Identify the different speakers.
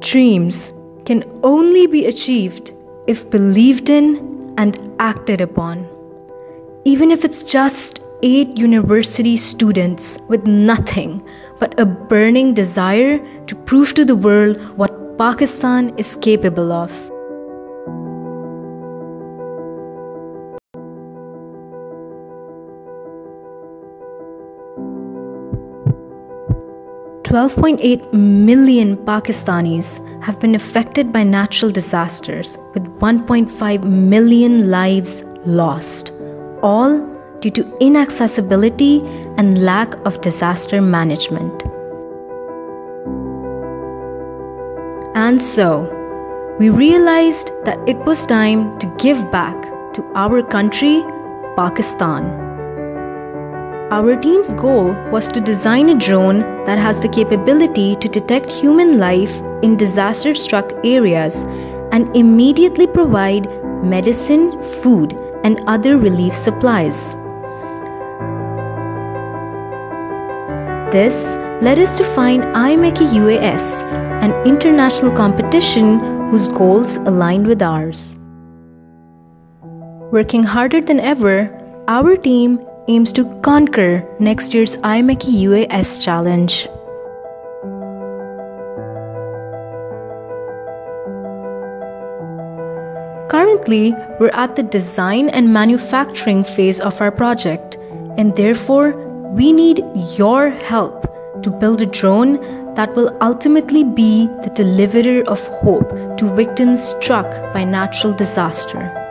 Speaker 1: Dreams can only be achieved if believed in and acted upon. Even if it's just 8 university students with nothing but a burning desire to prove to the world what Pakistan is capable of. $12.8 million Pakistanis have been affected by natural disasters, with 1.5 million lives lost, all due to inaccessibility and lack of disaster management. And so, we realized that it was time to give back to our country, Pakistan. Our team's goal was to design a drone that has the capability to detect human life in disaster-struck areas and immediately provide medicine, food, and other relief supplies. This led us to find IMECI UAS, an international competition whose goals aligned with ours. Working harder than ever, our team aims to conquer next year's IMECI UAS challenge. Currently, we're at the design and manufacturing phase of our project, and therefore, we need your help to build a drone that will ultimately be the deliverer of hope to victims struck by natural disaster.